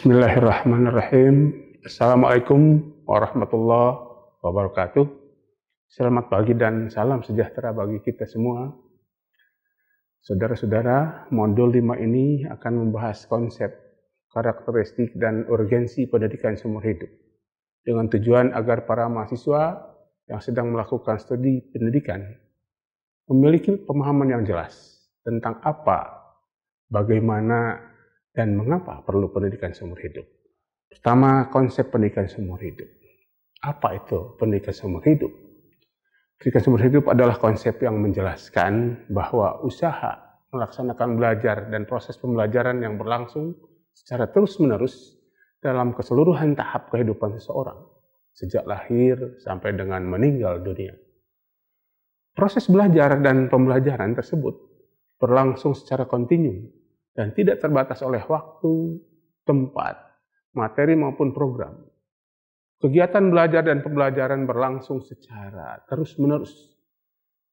Bismillahirrahmanirrahim. Assalamualaikum warahmatullahi wabarakatuh. Selamat pagi dan salam sejahtera bagi kita semua. Saudara-saudara, modul 5 ini akan membahas konsep, karakteristik, dan urgensi pendidikan seumur hidup. Dengan tujuan agar para mahasiswa yang sedang melakukan studi pendidikan memiliki pemahaman yang jelas tentang apa, bagaimana, dan mengapa perlu pendidikan seumur hidup. Pertama, konsep pendidikan seumur hidup. Apa itu pendidikan seumur hidup? Pendidikan seumur hidup adalah konsep yang menjelaskan bahwa usaha melaksanakan belajar dan proses pembelajaran yang berlangsung secara terus-menerus dalam keseluruhan tahap kehidupan seseorang, sejak lahir sampai dengan meninggal dunia. Proses belajar dan pembelajaran tersebut berlangsung secara kontinu dan tidak terbatas oleh waktu, tempat, materi maupun program. Kegiatan belajar dan pembelajaran berlangsung secara terus-menerus,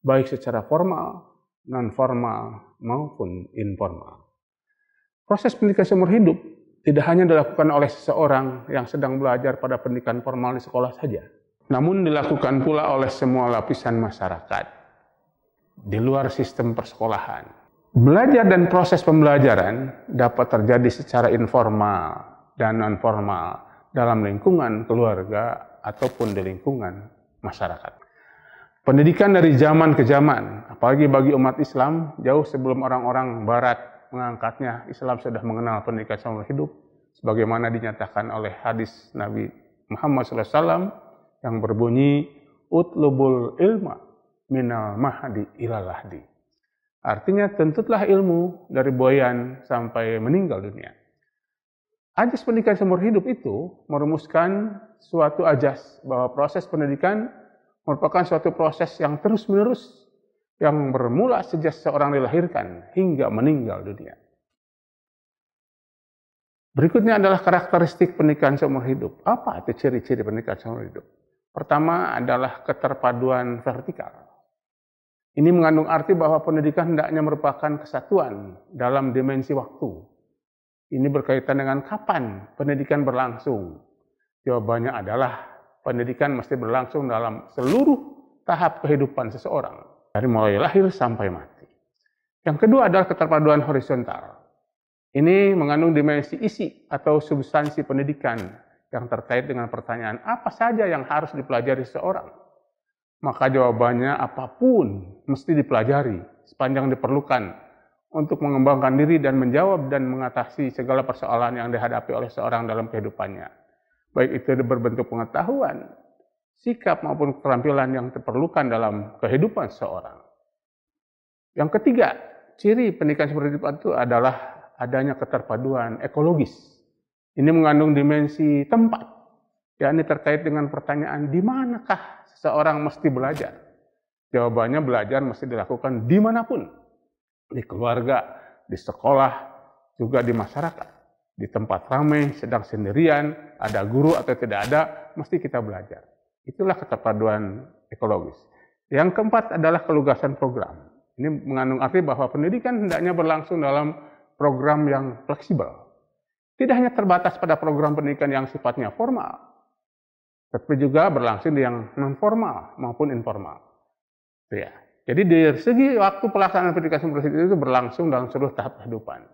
baik secara formal, non-formal, maupun informal. Proses pendidikan seumur hidup tidak hanya dilakukan oleh seseorang yang sedang belajar pada pendidikan formal di sekolah saja, namun dilakukan pula oleh semua lapisan masyarakat di luar sistem persekolahan. Belajar dan proses pembelajaran dapat terjadi secara informal dan non-formal dalam lingkungan keluarga ataupun di lingkungan masyarakat. Pendidikan dari zaman ke zaman, apalagi bagi umat Islam, jauh sebelum orang-orang Barat mengangkatnya, Islam sudah mengenal pendidikan seumur hidup, sebagaimana dinyatakan oleh hadis Nabi Muhammad SAW yang berbunyi, "Utlubul ilma minal mahdi ilal lahdi." Artinya, tuntutlah ilmu dari buayan sampai meninggal dunia. Ajas pendidikan seumur hidup itu merumuskan suatu ajas bahwa proses pendidikan merupakan suatu proses yang terus-menerus yang bermula sejak seorang dilahirkan hingga meninggal dunia. Berikutnya adalah karakteristik pendidikan seumur hidup. Apa itu ciri-ciri pendidikan seumur hidup? Pertama adalah keterpaduan vertikal. Ini mengandung arti bahwa pendidikan hendaknya merupakan kesatuan dalam dimensi waktu. Ini berkaitan dengan kapan pendidikan berlangsung. Jawabannya adalah pendidikan mesti berlangsung dalam seluruh tahap kehidupan seseorang, dari mulai lahir sampai mati. Yang kedua adalah keterpaduan horizontal. Ini mengandung dimensi isi atau substansi pendidikan yang terkait dengan pertanyaan apa saja yang harus dipelajari seseorang. Maka jawabannya apapun mesti dipelajari sepanjang diperlukan untuk mengembangkan diri dan menjawab dan mengatasi segala persoalan yang dihadapi oleh seorang dalam kehidupannya. Baik itu berbentuk pengetahuan, sikap maupun keterampilan yang diperlukan dalam kehidupan seseorang. Yang ketiga, ciri pendidikan seumur hidup itu adalah adanya keterpaduan ekologis. Ini mengandung dimensi tempat, yakni terkait dengan pertanyaan di manakah seseorang mesti belajar. Jawabannya belajar mesti dilakukan dimanapun. Di keluarga, di sekolah, juga di masyarakat. Di tempat ramai, sedang sendirian, ada guru atau tidak ada, mesti kita belajar. Itulah keterpaduan ekologis. Yang keempat adalah kelugasan program. Ini mengandung arti bahwa pendidikan hendaknya berlangsung dalam program yang fleksibel. Tidak hanya terbatas pada program pendidikan yang sifatnya formal, tapi juga berlangsung di yang non-formal maupun informal. Ya. Jadi dari segi waktu pelaksanaan pendidikan seumur hidup itu berlangsung dalam seluruh tahap kehidupan.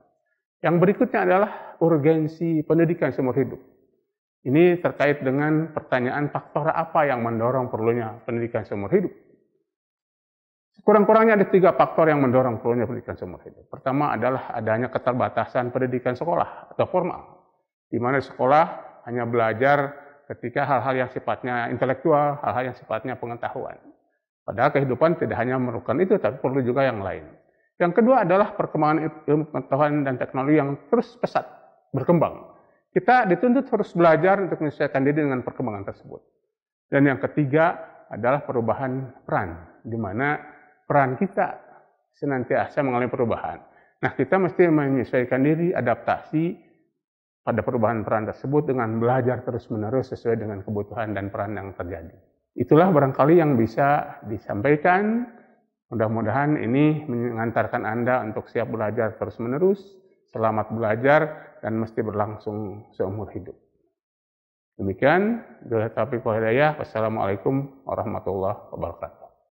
Yang berikutnya adalah urgensi pendidikan seumur hidup. Ini terkait dengan pertanyaan faktor apa yang mendorong perlunya pendidikan seumur hidup. Kurang-kurangnya ada 3 faktor yang mendorong perlunya pendidikan seumur hidup. Pertama adalah adanya keterbatasan pendidikan sekolah atau formal, di mana sekolah hanya belajar ketika hal-hal yang sifatnya intelektual, hal-hal yang sifatnya pengetahuan. Padahal kehidupan tidak hanya memerlukan itu, tapi perlu juga yang lain. Yang kedua adalah perkembangan ilmu pengetahuan dan teknologi yang terus pesat berkembang. Kita dituntut harus belajar untuk menyesuaikan diri dengan perkembangan tersebut. Dan yang ketiga adalah perubahan peran, di mana peran kita senantiasa mengalami perubahan. Nah, kita mesti menyesuaikan diri, adaptasi pada perubahan peran tersebut dengan belajar terus-menerus sesuai dengan kebutuhan dan peran yang terjadi. Itulah barangkali yang bisa disampaikan. Mudah-mudahan ini mengantarkan Anda untuk siap belajar terus-menerus, selamat belajar, dan mesti berlangsung seumur hidup. Demikian, billahi taufiq wal hidayah. Wassalamualaikum warahmatullahi wabarakatuh.